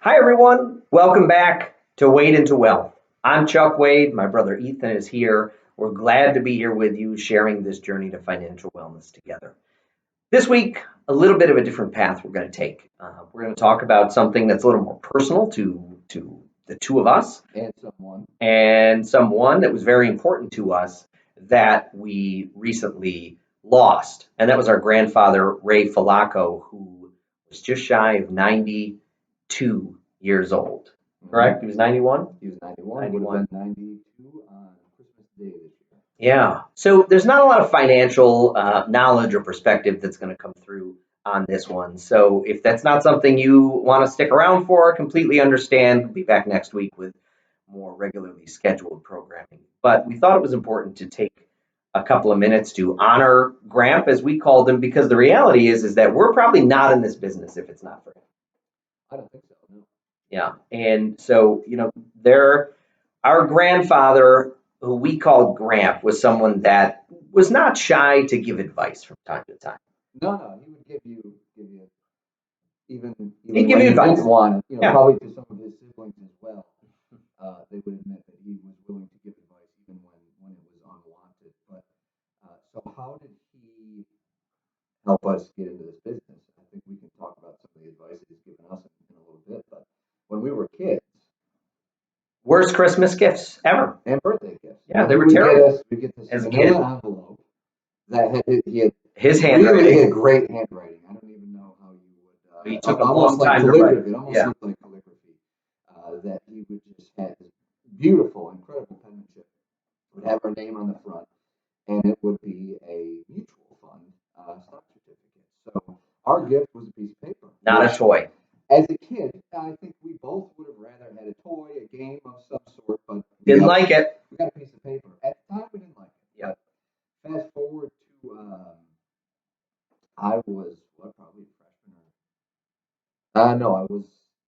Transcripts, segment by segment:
Hi, everyone. Welcome back to Wade into Wealth. I'm Chuck Wade. My brother Ethan is here. We're glad to be here with you, sharing this journey to financial wellness together. This week, a little bit of a different path we're going to take. We're going to talk about something that's a little more personal to the two of us and someone that was very important to us that we recently lost. And that was our grandfather, Ray Follaco, who was just shy of 92 years old. Correct? He was 91? He was 91. Would have been 92 on Christmas Day this year. Yeah. So there's not a lot of financial knowledge or perspective that's going to come through on this one. So if that's not something you want to stick around for, completely understand. We'll be back next week with more regularly scheduled programming. But we thought it was important to take a couple of minutes to honor Gramp, as we called him, because the reality is that we're probably not in this business if it's not for him. I don't think so. No. Yeah. And so, our grandfather, who we called Gramp, was someone that was not shy to give advice from time to time. No. He would give you even He'd give when you you advice. didn't want it. Yeah. Probably to some of his siblings as well. They would admit that he was willing to give advice even when it was unwanted. But so how did he help us get into this business? I think we can talk about some of the advice that he's given us in a little bit. But when we were kids, Worst Christmas gifts ever. and birthday gifts. Yeah, they were terrible. We get this As a manila envelope that he had His really handwriting. had great handwriting. I don't even know how you would. He took a almost long like time to write. calligraphy. It almost Yeah. looked like calligraphy. That he would just have this beautiful, incredible penmanship. Would have our name on the front, and it would be a mutual fund stock certificate. So our gift was a piece of paper. Not a toy. As a kid, I think we both would have rather had a toy, a game of some sort, but Didn't like it. we got a piece of paper. At the time, we didn't like it. Yeah. But fast forward to I was probably a freshman or no,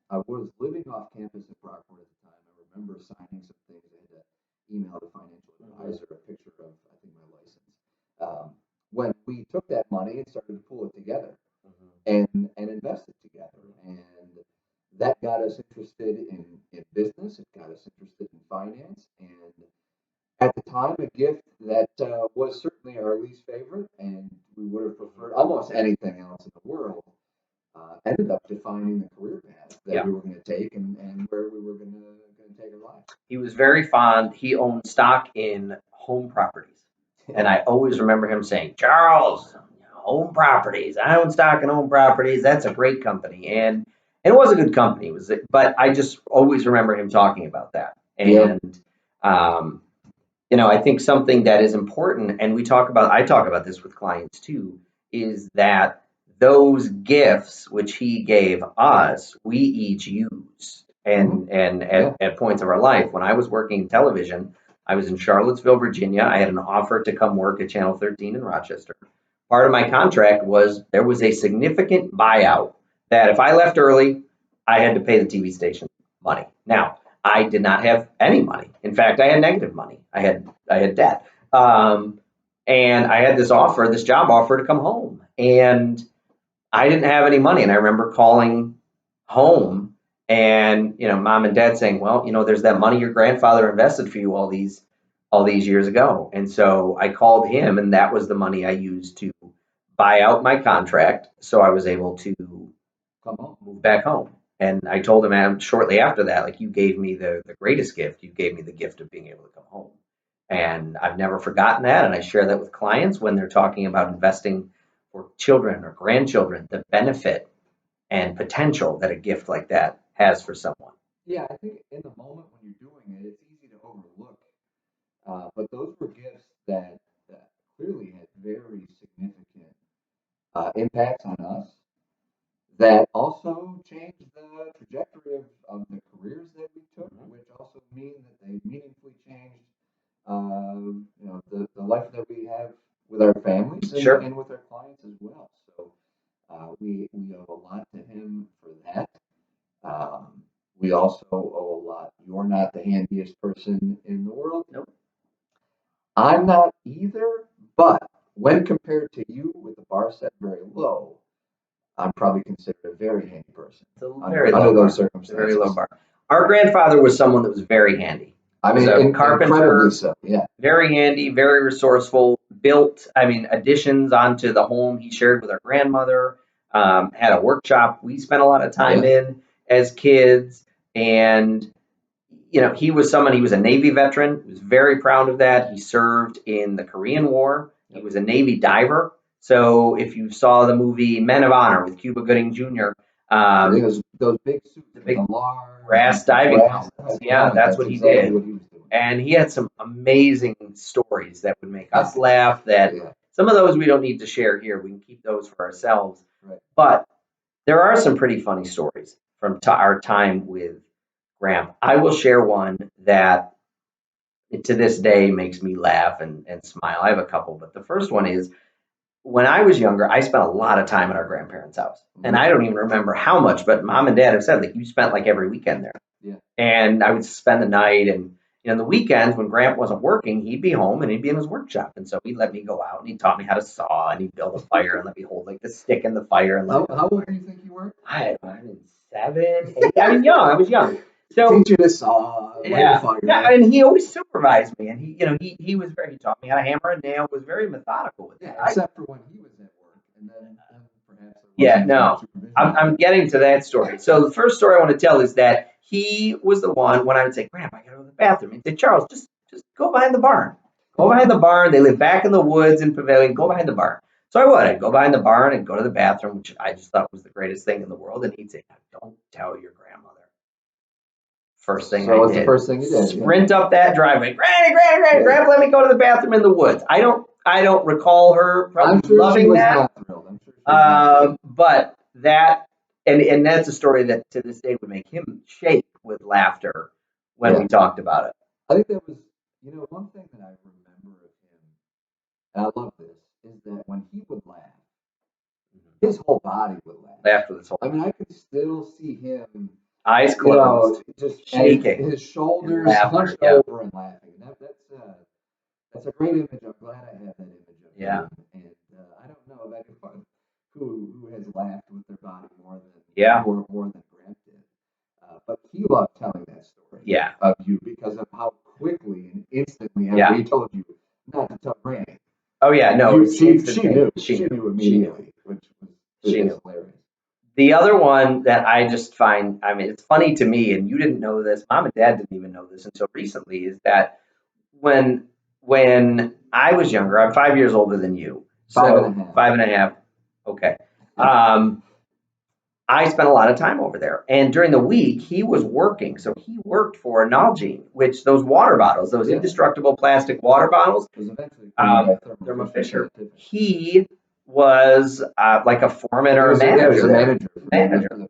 I was living off campus at Brockport at the time. I remember signing some things. I had to email the financial advisor a picture of I think my license. When we took that money and started to pull it together and invest it together, and that got us interested in business. It got us interested in finance, and at the time, a gift that was certainly our least favorite, and we would have preferred almost anything else in the world, ended up defining the career path that we were going to take and where we were going to take our life. He was very fond. He owned stock in home properties. And I always remember him saying, Charles, home properties. I own stock in home properties. That's a great company. And it was a good company. But I just always remember him talking about that. And, I think something that is important, and I talk about this with clients too, is that those gifts which he gave us, we each use. And at points of our life, when I was working in television, I was in Charlottesville, Virginia. I had an offer to come work at Channel 13 in Rochester. Part of my contract was there was a significant buyout that if I left early, I had to pay the TV station money. Now, I did not have any money. In fact, I had negative money. I had debt. And I had this job offer to come home. And I didn't have any money. And I remember calling home and, mom and dad saying, well, there's that money your grandfather invested for you all these years ago. And so I called him, and that was the money I used to buy out my contract. So I was able to move back home. And I told him shortly after that, like, you gave me the greatest gift. You gave me the gift of being able to come home. And I've never forgotten that. And I share that with clients when they're talking about investing for children or grandchildren, the benefit and potential that a gift like that has for someone. Yeah, I think in the moment when you're doing it, it's easy to overlook. But those were gifts that clearly had very significant impacts on us that also changed the trajectory of the careers that we took, which also mean that they meaningfully changed the life that we have with our families and with our clients as well. So we owe a lot to him for that. We also owe a lot. You're not the handiest person in the world. Nope. I'm not either, but when compared to you with the bar set very low, I'm probably considered a very handy person It's a under those circumstances. Very low bar. Our grandfather was someone that was very handy. I mean, a carpenter, incredibly so. Yeah. Very handy, very resourceful. Built, additions onto the home he shared with our grandmother. Had a workshop we spent a lot of time in as kids, and he was a Navy veteran. He was very proud of that. He served in the Korean War. He was a Navy diver. So if you saw the movie Men of Honor with Cuba Gooding Jr., those big suits, the big brass diving helmets. Yeah, that's what he did. What he was doing. And he had some amazing stories that would make us laugh. That some of those we don't need to share here. We can keep those for ourselves. Right. But there are some pretty funny stories from our time with Graham. I will share one that to this day makes me laugh and smile. I have a couple, but the first one is when I was younger, I spent a lot of time at our grandparents' house. And I don't even remember how much, but mom and dad have said you spent every weekend there. Yeah. And I would spend the night, and the weekends when Grandpa wasn't working, he'd be home and he'd be in his workshop. And so he'd let me go out and he taught me how to saw and he'd build a fire and let me hold the stick in the fire. And how old do you think you were? I was 7, 8. I was young. So teach you to saw, light a fire. Yeah, and he always supervised me, and he was he taught me how to hammer a nail. Was very methodical with that. Except for when he was at work, and then perhaps. Yeah, no, I'm getting to that story. So the first story I want to tell is that he was the one when I would say, "Grandpa, I got to go to the bathroom." He'd say, "Charles, just go behind the barn. Go behind the barn. They live back in the woods in Pavilion. Go behind the barn." So I would. I'd go behind the barn and go to the bathroom, which I just thought was the greatest thing in the world. And he'd say, "Don't tell your grandmother." First thing I did. The first thing you did? Sprint up that driveway. Granny, Grandpa, let me go to the bathroom in the woods. I don't recall her probably loving that. Not thrilled. I'm sure but that and that's a story that to this day would make him shake with laughter when we talked about it. I think that was one thing that I remember of him, and I love this, is that when he would laugh, his whole body would laugh. Laughed with his whole body. I could still see him. Eyes closed, just shaking, his shoulders hunched over and laughing. That's a great image. I'm glad I have that image of him. And I don't know about anyone who has laughed with their body more than Grant did. But he loved telling that story of you because of how quickly and instantly after he told you not to tell Granny. Oh yeah, no, she knew. She knew immediately, which was hilarious. The other one that I just find, it's funny to me, and you didn't know this, mom and dad didn't even know this until recently, is that when I was younger, I'm 5 years older than you. So 5.5. Okay. I spent a lot of time over there. And during the week, he was working. So he worked for Nalgene, which those water bottles, those indestructible plastic water bottles, Thermo Fisher, he was like a foreman or a manager.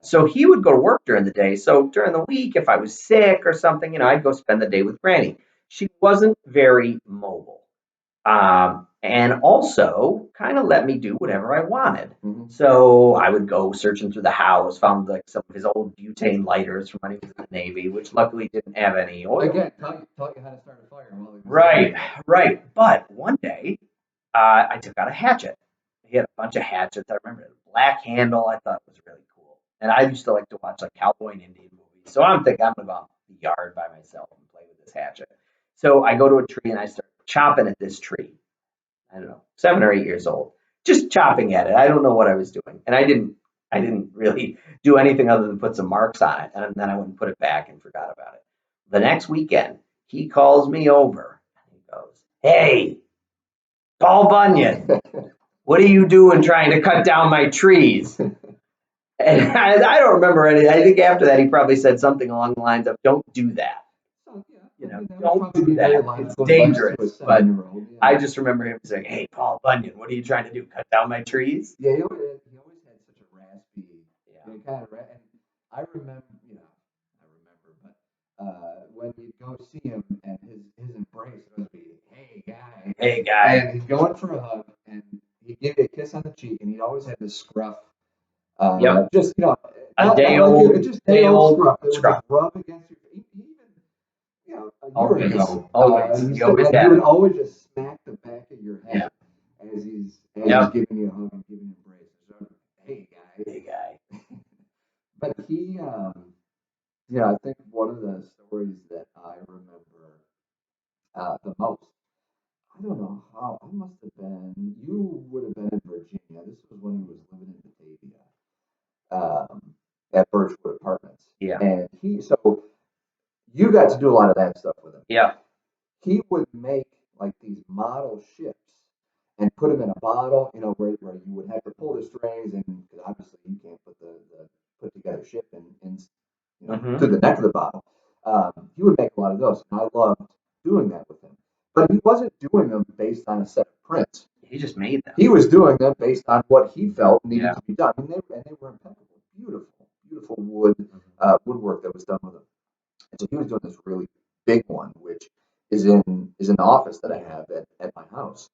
So he would go to work during the day. So during the week, if I was sick or something, I'd go spend the day with Granny. She wasn't very mobile. And also kind of let me do whatever I wanted. Mm-hmm. So I would go searching through the house, found some of his old butane lighters from when he was in the Navy, which luckily didn't have any oil. Again, taught you how to start a fire while he was Right. But one day, I took out a hatchet. He had a bunch of hatchets. I remember a black handle. I thought it was really cool. And I used to like to watch cowboy and Indian movies. So I'm thinking I'm going to go out in the yard by myself and play with this hatchet. So I go to a tree and I start chopping at this tree. I don't know, 7 or 8 years old, just chopping at it. I don't know what I was doing. And I didn't really do anything other than put some marks on it. And then I went and put it back and forgot about it. The next weekend, he calls me over and he goes, "Hey, Paul Bunyan, what are you doing trying to cut down my trees?" And I don't remember anything. I think after that, he probably said something along the lines of, "Don't do that. Don't do that. It's dangerous." But I just remember him saying, "Hey, Paul Bunyan, what are you trying to do? Cut down my trees?" Yeah, he always had such a raspy, kind of. And I remember, but when you go see him and his embrace would be, "Hey guy," and he's going for a hug, and he'd give you a kiss on the cheek, and he'd always have this scruff. Just a day old scruff rub against your feet. Even a year ago, always he would always just smack the back of your head as he's giving you a hug and giving you an embrace. So, hey guy. Hey guy. But he, yeah, I think one of the stories that I remember the most. I don't know how. I must have been. You would have been in Virginia. This was when he was living in Batavia, at Birchwood Apartments. Yeah. And so you got to do a lot of that stuff with him. Yeah. He would make like these model ships and put them in a bottle, where you would have to pull the strings, and 'cause obviously you can't put the put together ship in through the neck of the bottle. He would make a lot of those, and I loved doing that with him. But he wasn't doing them based on a set of prints. He just made them. He was doing them based on what he felt needed to be done. And they were impeccable, beautiful, beautiful woodwork that was done with them. And so he was doing this really big one, which is in the office that I have at my house.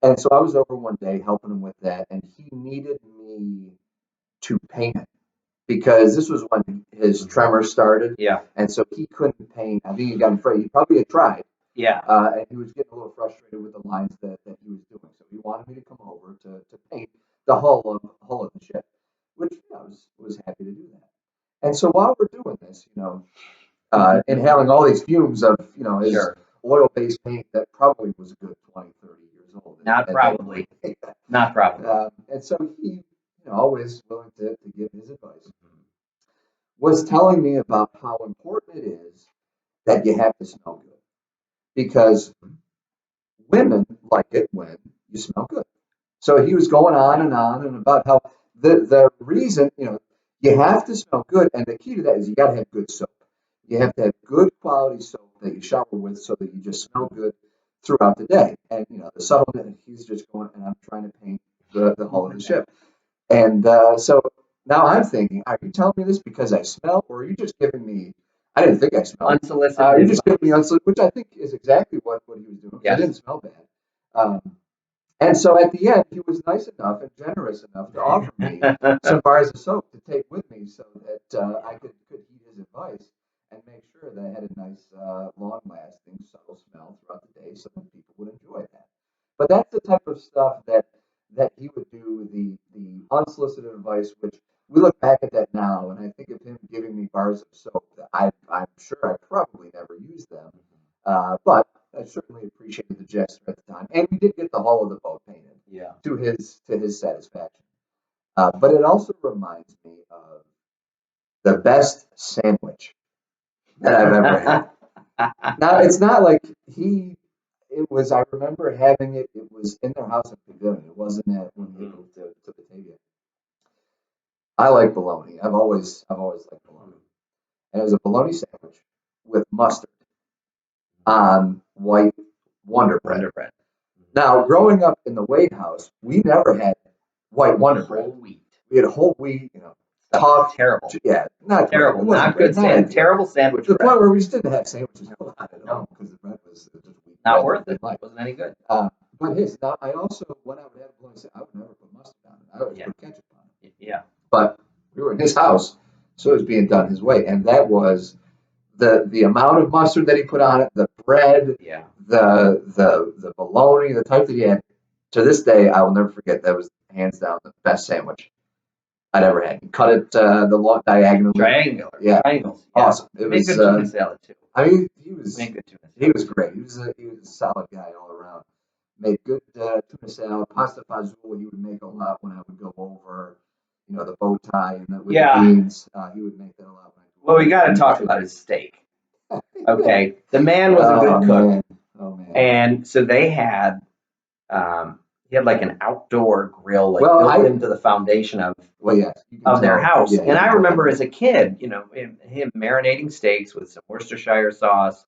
And so I was over one day helping him with that, and he needed me to paint it because this was when his tremor started. Yeah. And so he couldn't paint. I think he got afraid. He probably had tried. Yeah. And he was getting a little frustrated with the lines that he was doing. So he wanted me to come over to paint the hull of the ship, which I was happy to do that. And so while we're doing this, inhaling all these fumes of, his Sure. oil-based paint that probably was a good 20, 30 years old. Not probably. Not probably. And so he, always willing to give his advice, was telling me about how important it is that you have to smell good. Because women like it when you smell good. So he was going on and about how the reason, you have to smell good, and the key to that is you got to have good soap. You have to have good quality soap that you shower with so that you just smell good throughout the day. And, the subtle, he's just going, and I'm trying to paint the hull of the ship. And so now I'm thinking, are you telling me this because I smell, or are you just giving me, I didn't think I smelled. Unsolicited. You're just giving me unsolicited, which I think is exactly what he was doing. Yes. I didn't smell bad. And so at the end, he was nice enough and generous enough to offer me some bars of soap to take with me so that I could heed his advice and make sure that I had a nice, long-lasting, subtle smell throughout the day so that people would enjoy that. But that's the type of stuff that he would do, the unsolicited advice, which we look back at that now, and I think of him giving me bars of soap that I'm sure I probably never used them, but I certainly appreciated the gesture at the time, and we did get the hull of the boat painted, to his satisfaction. But it also reminds me of the best sandwich that I've ever had. Now it's not like it was. I remember having it. It was in their house in Pavilion. It wasn't at when they moved to Batavia. I like bologna. I've always liked bologna, and it was a bologna sandwich with mustard on white Wonder Bread. Now, growing up in the Wade house, we never had white Wonder Bread. Whole wheat. We had whole wheat, tough. Terrible. Yeah, not terrible. Not good. Terrible sandwich. To the point where we just didn't have sandwiches a lot at all because the bread was just wheat. Not worth it. Wasn't any good. But now I also, when I would have bologna sandwich, I would never put mustard on it. I always put ketchup on it. Yeah. But we were in his house, so it was being done his way, and that was the amount of mustard that he put on it, the bread, the bologna, the type that he had. To this day, I will never forget. That was hands down the best sandwich I'd ever had. He cut it the long diagonally. Triangular. Yeah. Triangles. Awesome. It was good tuna salad too. I mean, he was great. He was a solid guy all around. Made good tuna salad, pasta fazool. He would make a lot when I would go over. The bow tie and with the beans. He would make that a lot. Well, we got to talk about his steak. Okay, the man was a good cook. Man. Oh man! And so they had, he had like an outdoor grill, built into the foundation of their house. And I remember as a kid, him marinating steaks with some Worcestershire sauce,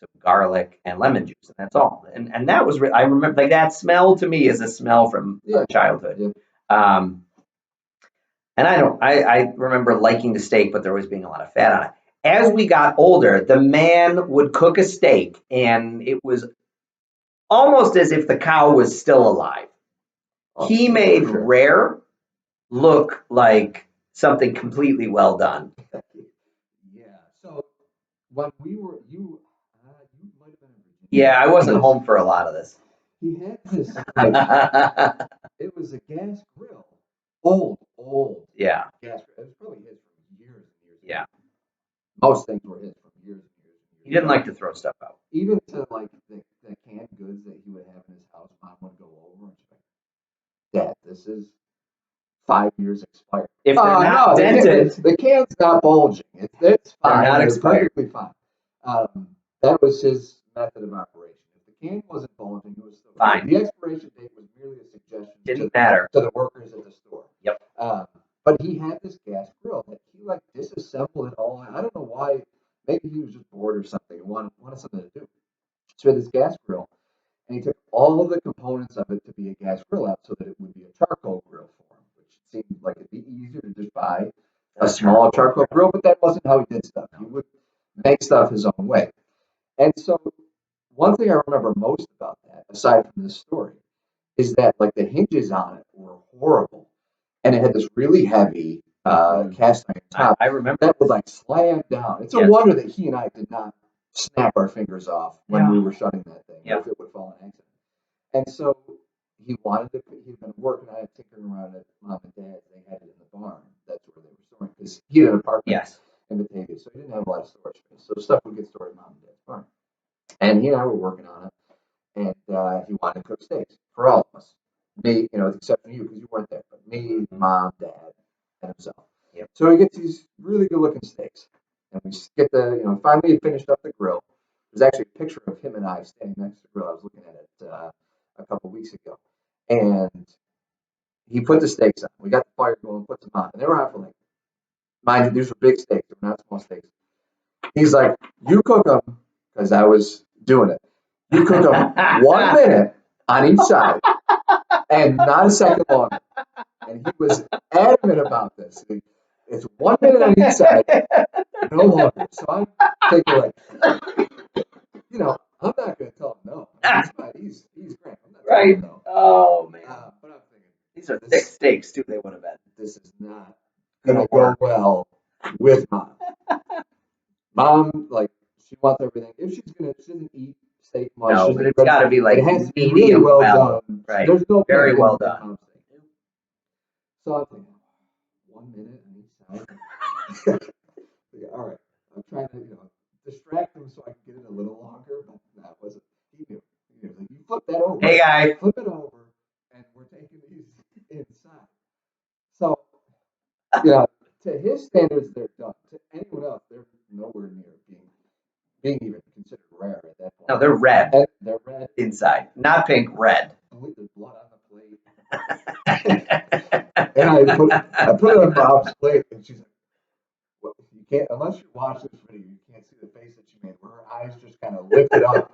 some garlic, and lemon juice, and that's all. And that was I remember like that smell to me is a smell from childhood. Yeah. And I remember liking the steak, but there always being a lot of fat on it. As we got older, the man would cook a steak, and it was almost as if the cow was still alive. He made rare look like something completely well done. Yeah. So when we were, you might have been in Virginia. Yeah, I wasn't home for a lot of this. He had this. It was a gas grill old Yeah. gas. It was probably his from years and years. Yeah. Most things were his from years and years and years. He didn't like to throw stuff out. Even to like the canned goods that he would have in his house, Mom would go over and she's like, Dad, this is 5 years expired. If they're not dented, the can's not bulging. It's fine. They're not It's expired. perfectly fine. That was his method of operation. If the can wasn't bulging, it was still fine. The expiration date was merely a suggestion Didn't matter to the workers at the store. Yep. But he had this gas grill that he like disassembled it all. I don't know why. Maybe he was just bored or something and wanted something to do. So he had this gas grill, and he took all of the components of it to be a gas grill out so that it would be a charcoal grill for him, which seemed like it'd be easier to just buy a small charcoal grill, but that wasn't how he did stuff. He would make stuff his own way. And so one thing I remember most about that, aside from this story, is that like the hinges on it were horrible. And it had this really heavy cast iron top. I remember that would like slam down. It's a wonder that he and I did not snap our fingers off when we were shutting that thing, if it would fall in accident. And so he'd been working on it, tinkering around at Mom and Dad. They had it in the barn. That's where they were storing, because he had an apartment in Batavia, so he didn't have a lot of storage space. So stuff would get stored in Mom and Dad's barn. And he and I were working on it, and he wanted to cook steaks for all of us. Me, with the exception of you, because you weren't there, but me, Mom, Dad, and himself. Yep. So he gets these really good looking steaks. And we get finally he finished up the grill. There's actually a picture of him and I standing next to the grill. I was looking at it a couple weeks ago. And he put the steaks on. We got the fire going, put them on. And they were on for like, mind you, these were big steaks, they were not small steaks. He's like, you cook them, because I was doing it. You cook them 1 minute on each side, and not a second longer. And he was adamant about this. It's 1 minute on each side, no longer. So I'm thinking like, I'm not going to tell him no. He's great. I'm not telling him no. Oh man. But I'm thinking, these are thick steaks too. They would have been. This is not going to go well with Mom. Mom, like, she wants everything. If she doesn't eat steak much. No, but it's got to be like medium really well done. Right. There's no very well done. So I'm thinking, 1 minute on each side. All right. I'm trying to, distract him so I can get it a little longer, but that wasn't. He knew. Like, you flip that over. Hey, guy. Flip it over, and we're taking these inside. So, to his standards, they're done. To anyone else, they're nowhere near being even considered rare at that point. No, they're red. And they're red inside, not pink, red. There's blood on the plate. And I put it on Bob's plate, and she's like, well, you can't, unless you watch this video, you can't see the face that she made, where her eyes just kind of lifted up,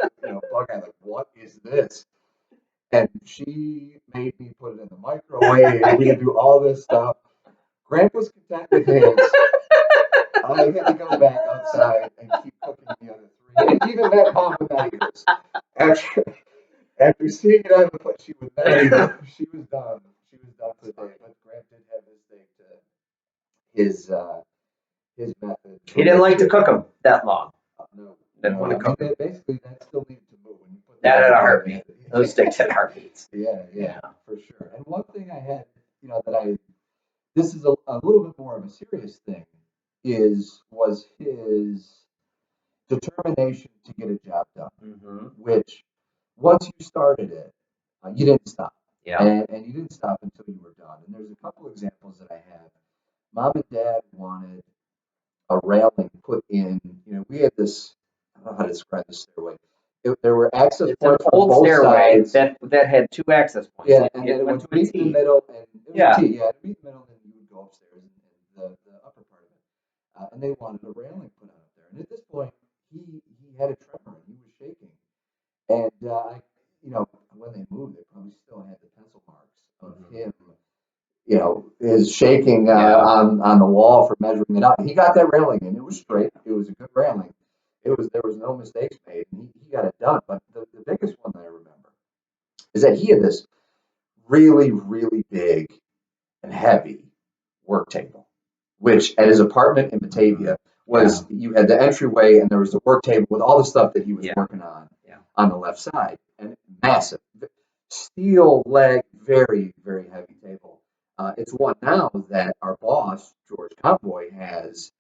bug eye, like, what is this? And she made me put it in the microwave. We could do all this stuff. Grant was content with his. I had to go back outside and keep cooking the other three. And even that Mom would not eat this. After seeing it on the plate, she would not eat it. She was done. She was done for the day. But Grant did have his thing to his method. He didn't like to cook them that long. No. Didn't want to cook them. Basically, that still needed to move. When you put that at a heartbeat. Those sticks at heartbeats. Yeah, for sure. And one thing I had, this is a little bit more of a serious thing, was his determination to get a job done, which once you started it, you didn't stop. Yeah. And you didn't stop until you were done. And there's a couple examples that I have. Mom and Dad wanted a railing put in. We had this, I don't know how to describe this stairway. There were access points from both sides. that had two access points. Yeah, and then it would meet in the middle, and it was a T. Yeah, it'd meet in the middle, and then you would go upstairs and the upper part of it. And they wanted a railing put out there. And at this point, he had a tremor, and he was shaking. And when they moved, they probably still had the pencil marks of him, his shaking on the wall for measuring it out. He got that railing, and it was straight. It was a good railing. There was no mistakes made, and he got it done. But the biggest one that I remember is that he had this really, really big and heavy work table, which at his apartment in Batavia was, you had the entryway, and there was the work table with all the stuff that he was working on the left side, and massive steel leg, very, very heavy table. It's one now that our boss, George Convoy, has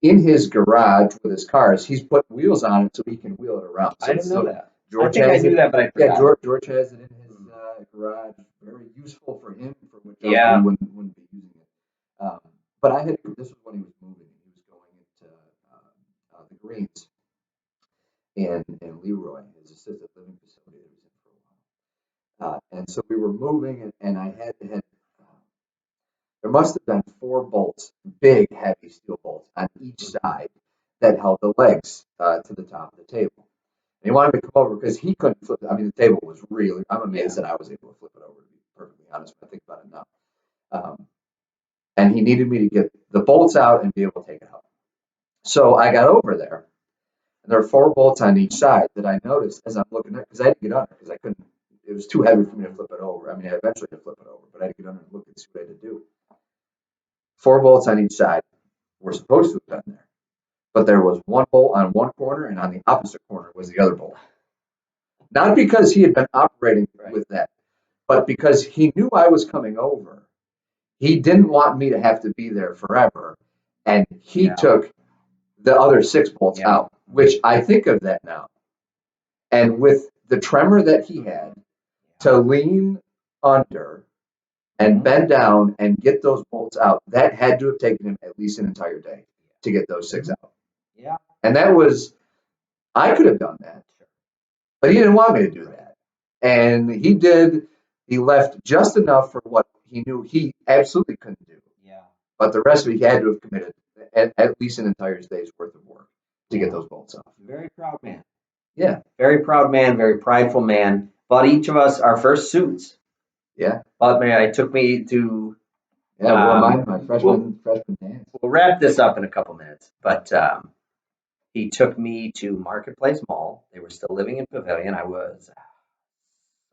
in his garage with his cars. He's put wheels on it so he can wheel it around. I didn't know that. George I think I has knew it. that, but I Yeah, forgot. George has it in his garage. Very useful for him, for which else Yeah. we wouldn't be using it. But this was when he was moving. He was going into the Greens and Leroy, his assisted living facility that he was in for a while. And so we were moving, and I had there must have been 4 bolts, big, heavy steel bolts on each side that held the legs to the top of the table. And he wanted me to come over because he couldn't flip it. I mean, the table was really, I'm amazed that I was able to flip it over, to be perfectly honest, when I think about it now. And he needed me to get the bolts out and be able to take it out. So I got over there, and there are 4 bolts on each side that I noticed as I'm looking at, because I had to get under, because I couldn't, it was too heavy for me to flip it over. I mean, I eventually had to flip it over, but I had to get under and look and see what I had to do. 4 bolts on each side were supposed to have been there, but there was 1 bolt on one corner, and on the opposite corner was the other bolt. Not because he had been operating with that, but because he knew I was coming over. He didn't want me to have to be there forever, and he took the other 6 bolts out, which I think of that now. And with the tremor that he had, to lean under and bend down and get those bolts out, that had to have taken him at least an entire day to get those 6 out. Yeah. And that was, I could have done that, but he didn't want me to do that. And he did. He left just enough for what he knew he absolutely couldn't do. Yeah. But the rest of it, he had to have committed at least an entire day's worth of work to get those bolts off. Very proud man. Yeah. Very proud man, very prideful man. Bought each of us our first suits. Yeah. Bought me, I took me to. Yeah, wore mine my freshman dance. We'll wrap this up in a couple minutes, but he took me to Marketplace Mall. They were still living in Pavilion. I was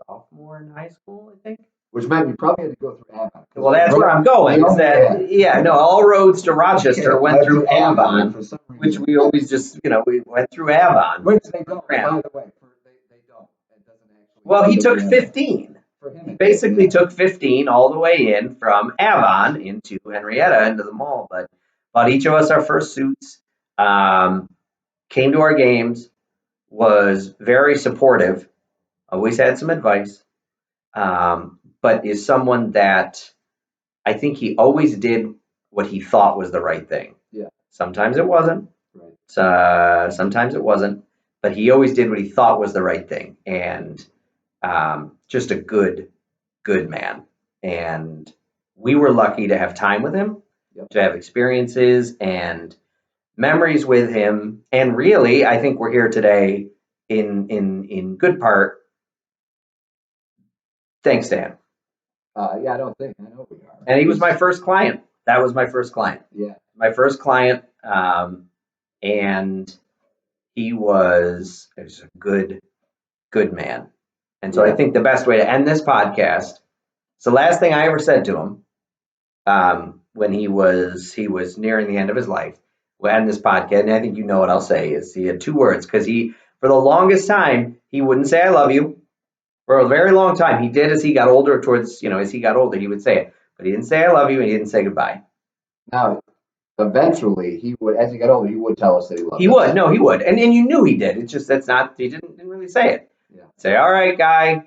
sophomore in high school, I think. Which meant you probably had to go through Avon. Well, that's where I'm going. Is that, yeah, no, all roads to Rochester went through Avon, which we always just, we went through Avon. Which they don't, by the way. They don't. It doesn't actually. Well, he took 15. He basically took 15 all the way in from Avon into Henrietta into the mall. But bought each of us our first suits. Came to our games. Was very supportive. Always had some advice. But is someone that I think he always did what he thought was the right thing. Yeah. Sometimes it wasn't. Right. Sometimes it wasn't. But he always did what he thought was the right thing. And just a good man. And we were lucky to have time with him, to have experiences and memories with him. And really, I think we're here today in good part thanks to him. Yeah, I don't think. I know we are. And he was my first client. That was my first client. Yeah. My first client. And he was a good man. And so I think the best way to end this podcast, it's the last thing I ever said to him when he was nearing the end of his life. We'll end this podcast, and I think you know what I'll say, is he had 2 words, because for the longest time, he wouldn't say I love you. For a very long time, he did as he got older as he got older, he would say it. But he didn't say I love you, and he didn't say goodbye. Now, eventually, he would, as he got older, he would tell us that he loved us. He would. No, he would. And you knew he did. It's just he didn't really say it. Yeah. Say, all right, guy.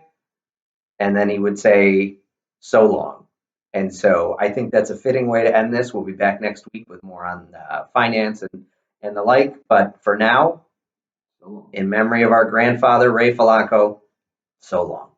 And then he would say, so long. And so I think that's a fitting way to end this. We'll be back next week with more on finance and the like. But for now, in memory of our grandfather, Ray Follaco, so long.